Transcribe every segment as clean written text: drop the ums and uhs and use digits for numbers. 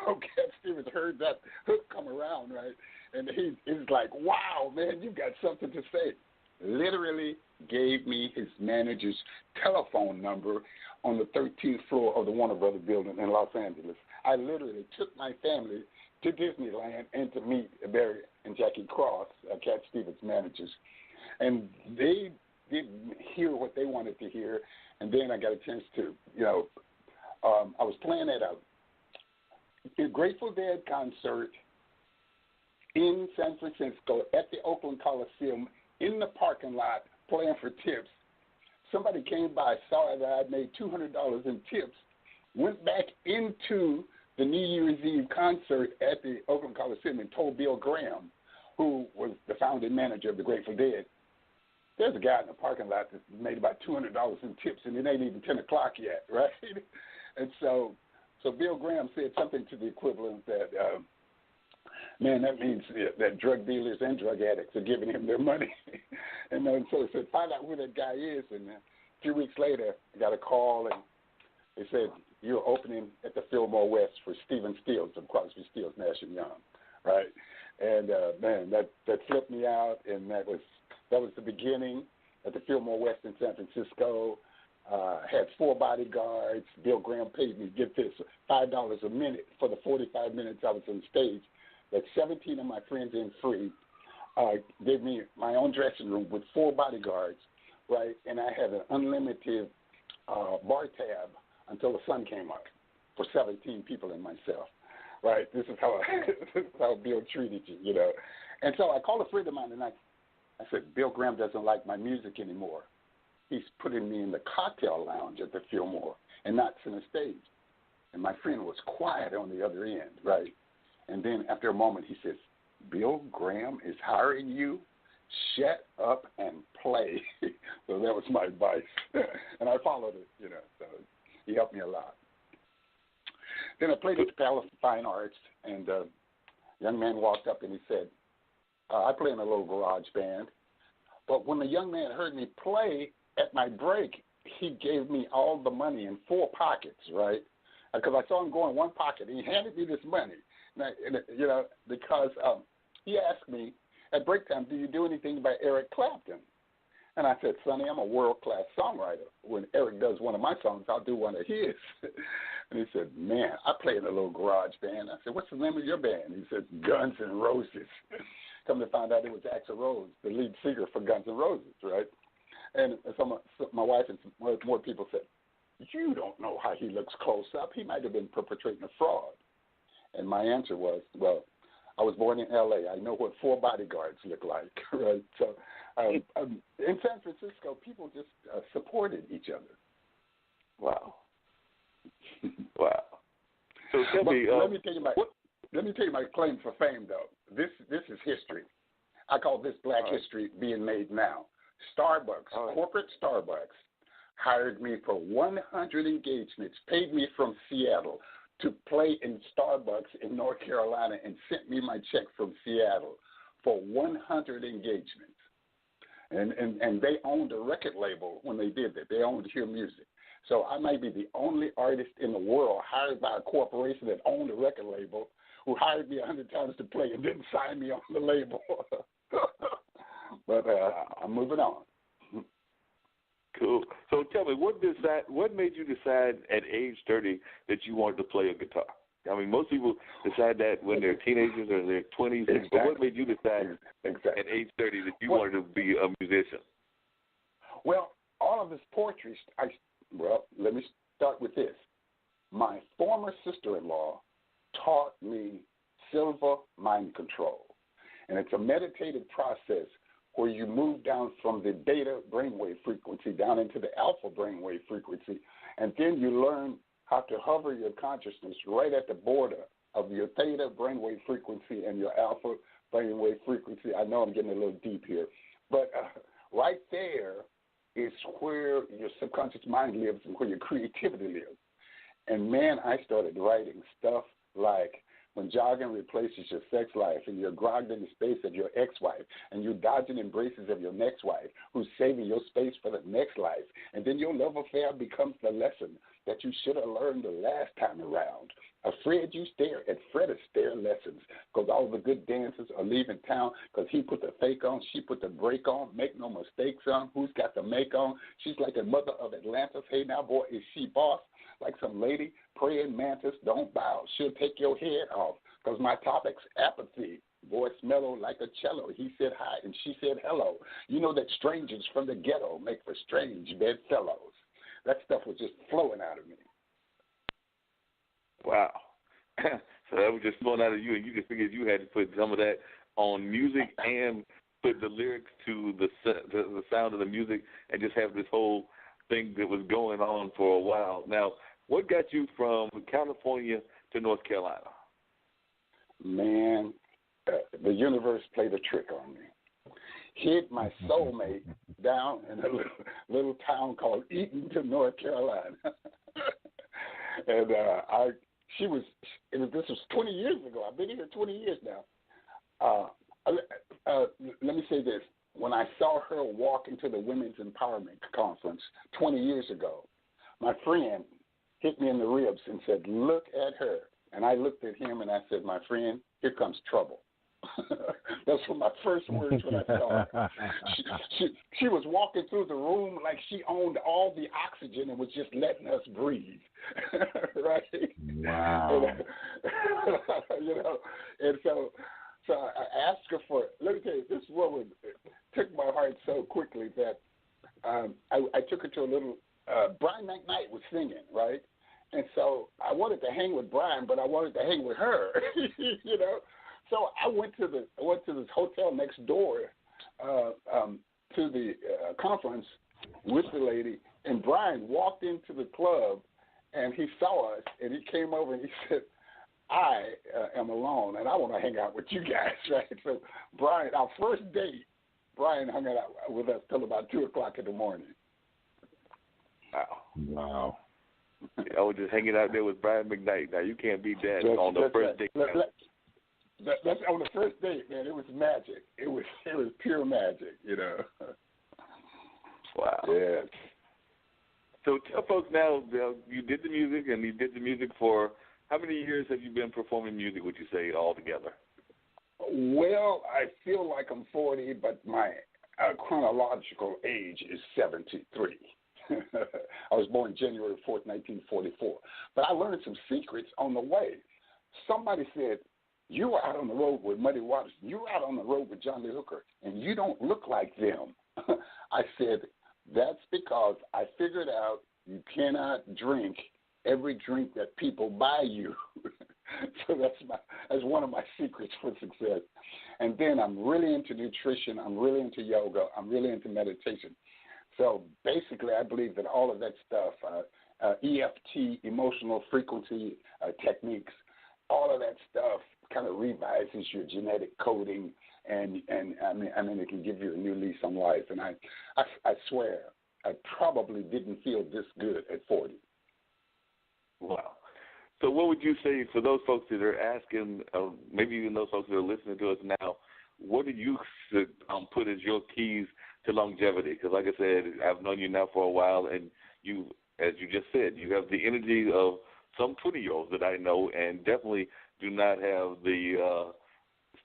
so Cat Stevens heard that hook come around, right? And he's like, wow, man, you got something to say. Literally gave me his manager's telephone number on the 13th floor of the Warner Brothers building in Los Angeles. I literally took my family to Disneyland and to meet Barry and Jackie Cross, Cat Stevens' managers. And they didn't hear what they wanted to hear. And then I got a chance to, I was playing at a Grateful Dead concert in San Francisco at the Oakland Coliseum in the parking lot playing for tips. Somebody came by, saw that I'd made $200 in tips, went back into the New Year's Eve concert at the Oakland Coliseum and told Bill Graham, who was the founding manager of the Grateful Dead, there's a guy in the parking lot that made about $200 in tips, and it ain't even 10 o'clock yet, right? And so Bill Graham said something to the equivalent that, man, that means that drug dealers and drug addicts are giving him their money. And so he said, find out who that guy is. And a few weeks later, I got a call, and they said, you're opening at the Fillmore West for Stephen Stills of Crosby, Stills, Nash & Young, right? And, man, that flipped me out, and that was the beginning at the Fillmore West in San Francisco. Had 4 bodyguards. Bill Graham paid me, get this, $5 a minute for the 45 minutes I was on stage. That 17 of my friends in free, gave me my own dressing room with 4 bodyguards, right? And I had an unlimited bar tab until the sun came up for 17 people and myself, right? This is how Bill treated you, And so I called a friend of mine, and I said, Bill Graham doesn't like my music anymore. He's putting me in the cocktail lounge at the Fillmore and not center stage. And my friend was quiet on the other end, right? And then after a moment, he says, Bill Graham is hiring you? Shut up and play. So that was my advice. And I followed it, so he helped me a lot. Then I played at the Palace of Fine Arts, and a young man walked up and he said, I play in a little garage band. But when the young man heard me play at my break, he gave me all the money in 4 pockets, right? Because I saw him go in one pocket, and he handed me this money. Because he asked me at break time, do you do anything by Eric Clapton? And I said, Sonny, I'm a world-class songwriter. When Eric does one of my songs, I'll do one of his. And he said, man, I play in a little garage band. I said, what's the name of your band? He said, Guns N' Roses. Come to find out it was Axl Rose, the lead singer for Guns N' Roses, right? And so my wife and more people said, you don't know how he looks close up. He might have been perpetrating a fraud. And my answer was, well, I was born in L.A. I know what 4 bodyguards look like, right? So in San Francisco, people just supported each other. Wow. Wow. So tell me, let me tell you my claim for fame, though. This is history. I call this Black history being made now. Starbucks, corporate Starbucks, hired me for 100 engagements, paid me from Seattle to play in Starbucks in North Carolina, and sent me my check from Seattle for 100 engagements. And they owned a record label when they did that. They owned Hear Music. So I might be the only artist in the world hired by a corporation that owned a record label who hired me 100 times to play and didn't sign me on the label. But I'm moving on. Cool. So tell me, what made you decide at age 30 that you wanted to play a guitar? I mean, most people decide that when they're teenagers or their 20s. Exactly. But what made you decide at age 30 that you wanted to be a musician? Well, all of this poetry, let me start with this. My former sister-in-law taught me silver mind control. And it's a meditative process where you move down from the beta brainwave frequency down into the alpha brainwave frequency, and then you learn how to hover your consciousness right at the border of your theta brainwave frequency and your alpha brainwave frequency. I know I'm getting a little deep here, but right there is where your subconscious mind lives and where your creativity lives. And, man, I started writing stuff like, when jogging replaces your sex life and you're grogged in the space of your ex-wife and you're dodging embraces of your next wife who's saving your space for the next life, and then your love affair becomes the lesson that you should have learned the last time around. Fred, you stare at Fred Astaire lessons because all the good dancers are leaving town because he put the fake on, she put the break on, make no mistakes on, who's got the make on? She's like the mother of Atlantis. Hey, now, boy, is she boss? Like some lady, praying mantis, don't bow. She'll take your head off because my topic's apathy. Voice mellow like a cello. He said hi and she said hello. You know that strangers from the ghetto make for strange bedfellows. That stuff was just flowing out of me. Wow. So that was just flowing out of you, and you just figured you had to put some of that on music and put the lyrics to the sound of the music and just have this whole thing that was going on for a while. Now, what got you from California to North Carolina? Man, the universe played a trick on me. Hid my soulmate down in a little town called Eatonton, North Carolina. And this was 20 years ago. I've been here 20 years now. Let me say this. When I saw her walk into the Women's Empowerment Conference 20 years ago, my friend hit me in the ribs and said, look at her. And I looked at him and I said, my friend, here comes trouble. Those were my first words when I saw her. She was walking through the room like she owned all the oxygen and was just letting us breathe. Right? Wow. And so I asked her for, let me tell you, this woman took my heart so quickly that I took her to a little, Brian McKnight was singing, right? And so I wanted to hang with Brian, but I wanted to hang with her, So I went to this hotel next door to the conference with the lady, and Brian walked into the club, and he saw us, and he came over and he said, I am alone, and I want to hang out with you guys, right? So Brian, our first date, Brian hung out with us till about 2 o'clock in the morning. Wow. I was just hanging out there with Brian McKnight. Now, you can't beat that on the first date. That's on the first date, man. It was magic. It was pure magic, Wow. Yeah. So tell folks now, you did the music, and you did the music for how many years have you been performing music, would you say, altogether? Well, I feel like I'm 40, but my chronological age is 73. I was born January 4th, 1944. But I learned some secrets on the way. Somebody said, you were out on the road with Muddy Waters. You were out on the road with John Lee Hooker, and you don't look like them. I said, that's because I figured out you cannot drink every drink that people buy you. So that's one of my secrets for success. And then I'm really into nutrition. I'm really into yoga. I'm really into meditation. So basically, I believe that all of that stuff, EFT, emotional frequency techniques, all of that stuff kind of revises your genetic coding, and I mean it can give you a new lease on life. And I swear, I probably didn't feel this good at 40. Wow. So what would you say for those folks that are asking, maybe even those folks that are listening to us now, what do you put as your keys to longevity? Because like I said, I've known you now for a while, and you, as you just said, you have the energy of some 20-year-olds that I know, and definitely do not have the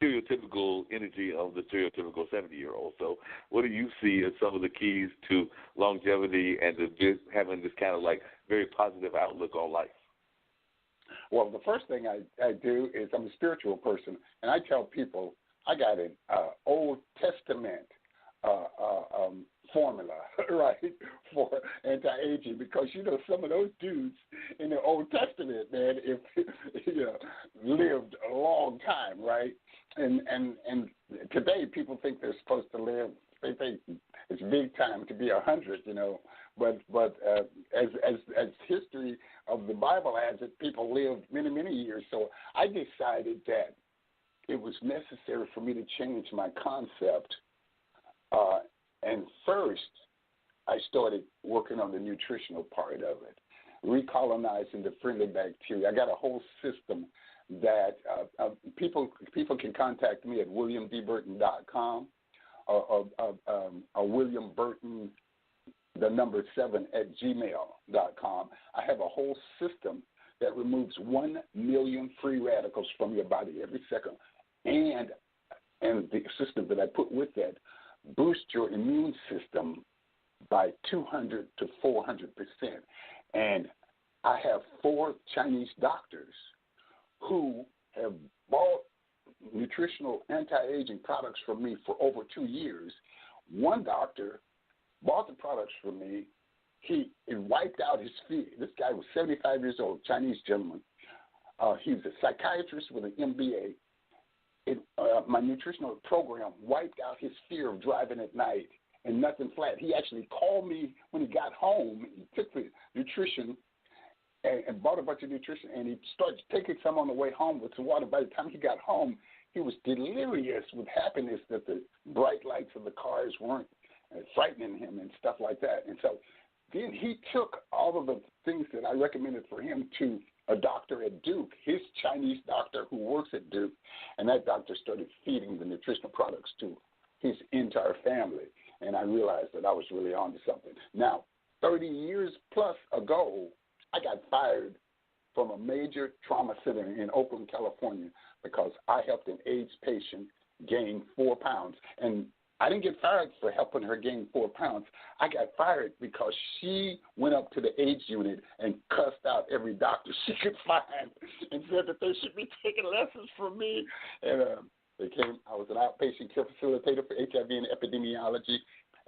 stereotypical energy of the stereotypical 70-year-old. So what do you see as some of the keys to longevity and to just having this kind of like very positive outlook on life? Well, the first thing I do is I'm a spiritual person, and I tell people I got an Old Testament formula, right, for anti-aging, because, some of those dudes in the Old Testament, man, lived a long time, right? And today people think they're supposed to live, they think it's big time to be 100, but as history of the Bible has it, people lived many, many years. So I decided that it was necessary for me to change my concept. And first, I started working on the nutritional part of it, recolonizing the friendly bacteria. I got a whole system that people can contact me at williamdburton.com or William Burton, the number 7 at gmail.com. I have a whole system that removes 1 million free radicals from your body every second. And the system that I put with that boosts your immune system by 200 to 400%. And I have 4 Chinese doctors who have bought nutritional anti-aging products from me for over 2 years. One doctor bought the products from me. He wiped out his fear. This guy was 75 years old, Chinese gentleman. He was a psychiatrist with an MBA. My nutritional program wiped out his fear of driving at night and nothing flat. He actually called me when he got home. He took the nutrition and bought a bunch of nutrition, and he started taking some on the way home with some water. By the time he got home, he was delirious with happiness that the bright lights of the cars weren't frightening him and stuff like that. And so then he took all of the things that I recommended for him to a doctor at Duke, his Chinese doctor who works at Duke, and that doctor started feeding the nutritional products to his entire family. And I realized that I was really onto something. Now, 30 years plus ago, I got fired from a major trauma center in Oakland, California, because I helped an AIDS patient gain 4 pounds. And I didn't get fired for helping her gain 4 pounds. I got fired because she went up to the AIDS unit and cussed out every doctor she could find and said that they should be taking lessons from me. And I was an outpatient care facilitator for HIV and epidemiology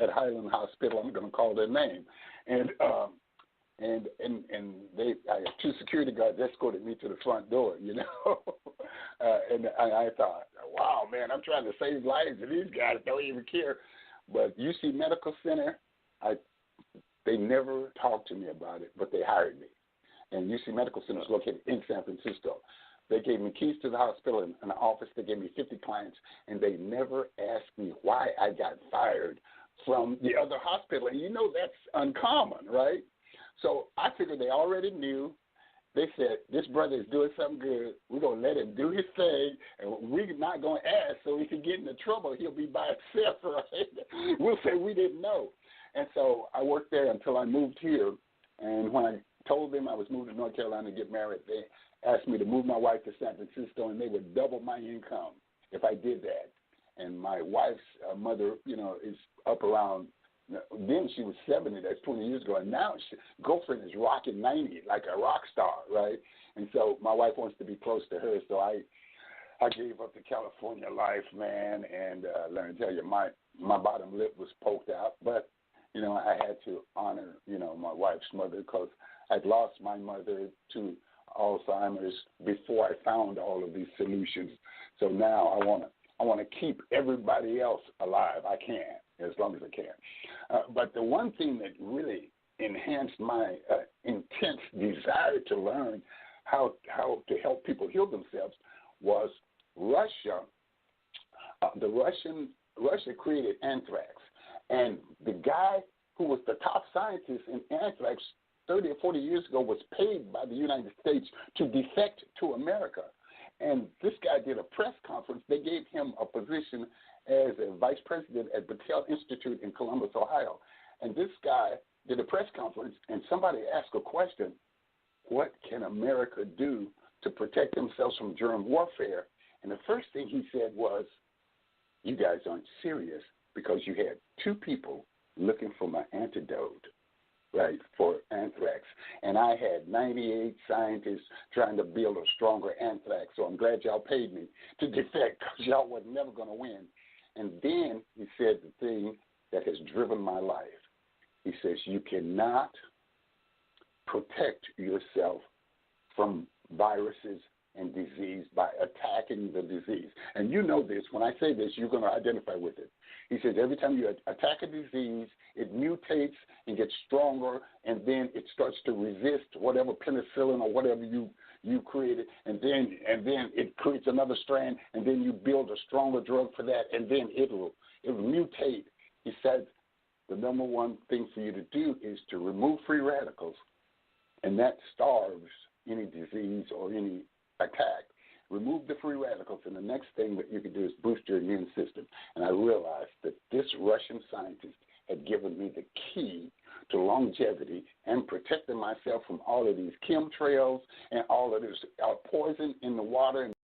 at Highland Hospital. I'm going to call their name. And they, I had 2 security guards escorted me to the front door, you know. And I thought, wow, man, I'm trying to save lives, and these guys don't even care. But UC Medical Center, they never talked to me about it, but they hired me. And UC Medical Center is located in San Francisco. They gave me keys to the hospital and an office. They gave me 50 clients, and they never asked me why I got fired from the other hospital. And you know that's uncommon, right? So I figured they already knew. They said, this brother is doing something good. We're going to let him do his thing, and we're not going to ask so he can get into trouble. He'll be by himself, right? We'll say we didn't know. And so I worked there until I moved here. And when I told them I was moving to North Carolina to get married, they asked me to move my wife to San Francisco, and they would double my income if I did that. And my wife's mother, you know, is up around, then she was 70, that's 20 years ago, and now girlfriend is rocking 90 like a rock star, right? And so my wife wants to be close to her, so I gave up the California life, man, and let me tell you, my bottom lip was poked out, but, you know, I had to honor, you know, my wife's mother because I'd lost my mother to Alzheimer's before I found all of these solutions. So now I want to keep everybody else alive. I can, as long as I can. But the one thing that really enhanced my intense desire to learn how to help people heal themselves was Russia. Russia created anthrax. And the guy who was the top scientist in anthrax 30 or 40 years ago was paid by the United States to defect to America. And this guy did a press conference. They gave him a position as a vice president at Battelle Institute in Columbus, Ohio. And this guy did a press conference, and somebody asked a question, what can America do to protect themselves from germ warfare? And the first thing he said was, you guys aren't serious because you had 2 people looking for my antidote, right, for anthrax. And I had 98 scientists trying to build a stronger anthrax. So I'm glad y'all paid me to defect because y'all were never going to win. And then he said the thing that has driven my life. He says, you cannot protect yourself from viruses and disease by attacking the disease. And you know this. When I say this, you're going to identify with it. He says every time you attack a disease, it mutates and gets stronger, and then it starts to resist whatever penicillin or whatever you created, and then it creates another strand, and then you build a stronger drug for that, and then it'll mutate. He said the number one thing for you to do is to remove free radicals, and that starves any disease or any attack. Remove the free radicals, and the next thing that you can do is boost your immune system. And I realized that this Russian scientist had given me the key to longevity and protecting myself from all of these chemtrails and all of this poison in the water and